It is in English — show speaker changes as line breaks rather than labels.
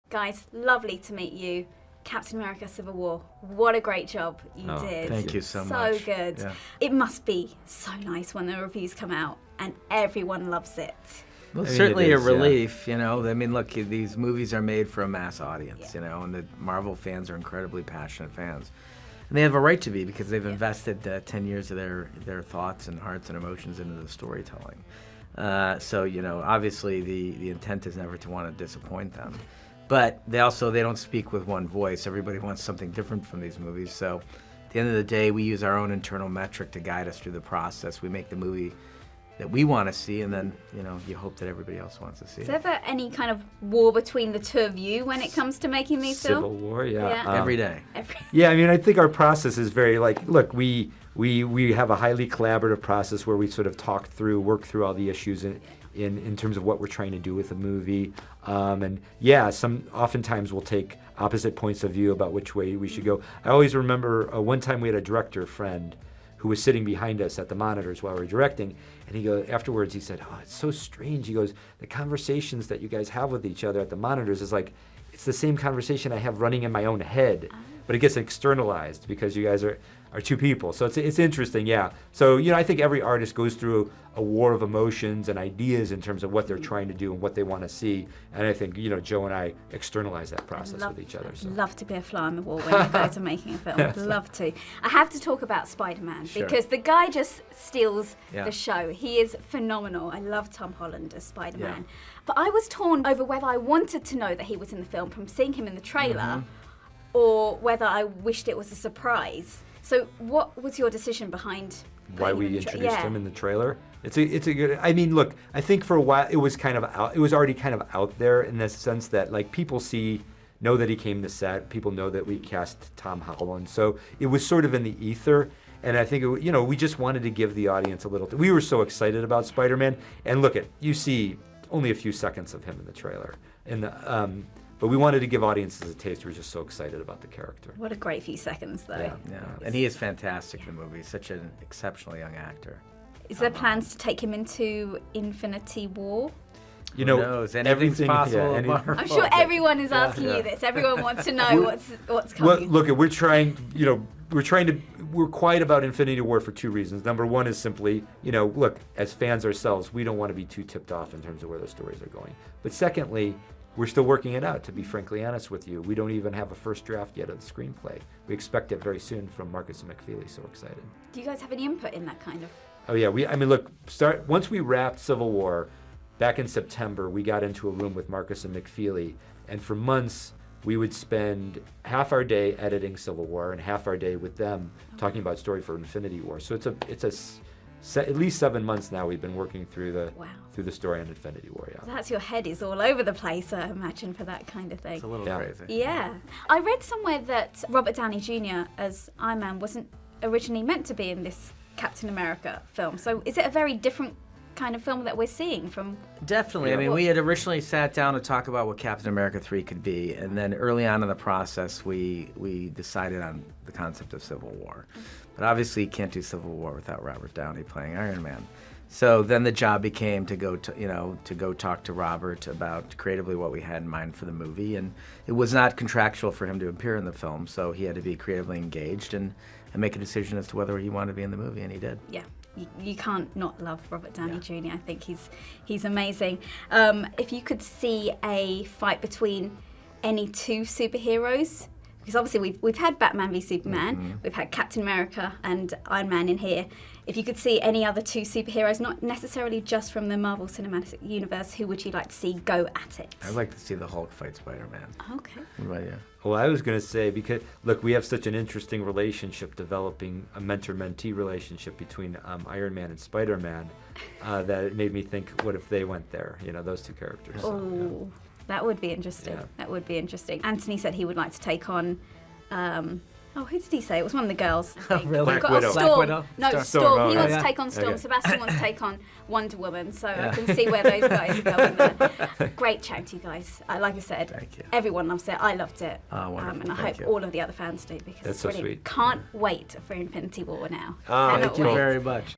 Guys, lovely to meet you. Captain America Civil War, what a great job you did.
Thank you so much.
So good.
Yeah.
It must be so nice when the reviews come out and everyone loves it.
Well,
I mean,
certainly
it
a
is,
relief, you know. I mean, look, these movies are made for a mass audience,
Yeah.
you know, and the Marvel fans are incredibly passionate fans. And they have a right to be because they've invested 10 years of their thoughts and hearts and emotions into the storytelling. So, you know, obviously the intent is never to want to disappoint them. But they don't speak with one voice. Everybody wants something different from these movies. So at the end of the day, we use our own internal metric to guide us through the process. We make the movie that we want to see, and then, you know, you hope that everybody else wants to see
Is
it.
there ever any kind of war between the two of you when it comes to making these films?
Civil War, yeah.
Yeah.
Every day.
Yeah, I mean, I think our process is very look, we have a highly collaborative process where we sort of work through all the issues in terms of what we're trying to do with the movie. And yeah, oftentimes we'll take opposite points of view about which way we should go. I always remember one time we had a director friend who was sitting behind us at the monitors while we were directing, and afterwards he said, "Oh, it's so strange." He goes, "The conversations that you guys have with each other at the monitors is like, it's the same conversation I have running in my own head, but it gets externalized because you guys are two people." So it's interesting, yeah. So, you know, I think every artist goes through a war of emotions and ideas in terms of what they're trying to do and what they want to see. And I think, you know, Joe and I externalize that process with each other. So.
I'd love to be a fly on the wall when you go to making a film. I'd love to. I have to talk about Spider-Man because the guy just steals the show. He is phenomenal. I love Tom Holland as Spider-Man.
Yeah.
But I was torn over whether I wanted to know that he was in the film from seeing him in the trailer or whether I wished it was a surprise. So what was your decision behind
Why
putting him
we
in the
introduced
yeah.
him in the trailer? It's a good. I mean, look, I think for a while it was kind of out. It was already kind of out there in the sense that like people know that he came to set. People know that we cast Tom Holland. So it was sort of in the ether. And I think you know, we just wanted to give the audience a little. We were so excited about Spider-Man. And look, you see only a few seconds of him in the trailer. But we wanted to give audiences a taste. We were just so excited about the character.
What a great few seconds, though.
Yeah. And he is fantastic in the movie. He's such an exceptional young actor.
Is there plans to take him into Infinity War?
You
Who
know,
knows? Anything's possible.
I'm sure everyone is asking you this. Everyone wants to know what's coming.
Well, look, we're quiet about Infinity War for two reasons. Number one is simply, you know, look, as fans ourselves, we don't want to be too tipped off in terms of where the stories are going. But secondly, we're still working it out, to be frankly honest with you. We don't even have a first draft yet of the screenplay. We expect it very soon from Marcus and McFeely, so we're excited.
Do you guys have any input in that kind of?
Oh yeah, once we wrapped Civil War, back in September, we got into a room with Marcus and McFeely, and for months we would spend half our day editing Civil War and half our day with them talking about story for Infinity War. So it's at least 7 months now we've been working through the story on Infinity War. Yeah.
That's your head is all over the place, I imagine, for that kind of thing.
It's a little crazy.
Yeah. I read somewhere that Robert Downey Jr. as Iron Man wasn't originally meant to be in this Captain America film. So is it a very different kind of film that we're seeing from?
Definitely. I mean, we had originally sat down to talk about what Captain America 3 could be, and then early on in the process, we decided on the concept of Civil War. But obviously, you can't do Civil War without Robert Downey playing Iron Man. So then the job became to go talk to Robert about creatively what we had in mind for the movie, and it was not contractual for him to appear in the film, so he had to be creatively engaged and make a decision as to whether he wanted to be in the movie, and he did.
Yeah. You can't not love Robert Downey Jr. I think he's amazing. If you could see a fight between any two superheroes, because obviously we've had Batman v Superman, we've had Captain America and Iron Man in here. If you could see any other two superheroes, not necessarily just from the Marvel Cinematic Universe, who would you like to see go at it?
I'd like to see the Hulk fight Spider-Man.
Okay.
What about you?
Well, I was going to say, because, look, we have such an interesting relationship developing, a mentor-mentee relationship between Iron Man and Spider-Man, that it made me think, what if they went there, you know, those two characters.
Oh, that would be interesting.
Yeah.
That would be interesting. Anthony said he would like to take on... who did he say? It was one of the girls. I think.
Really?
We've got
Widow.
Storm.
Black Widow?
No,
Storm.
He
Oh,
wants
yeah.
to take on Storm.
Okay.
Sebastian wants to take on Wonder Woman. So I can see where those guys are going there. Great chat to you guys. Like I said,
Thank you.
everyone loves it. I loved it.
Oh, wonderful.
And I
Thank
hope
you.
all of the other fans do because
That's
it's
so
brilliant.
sweet.
Can't wait for Infinity War now.
Oh,
Cannot
Thank you
wait.
very much.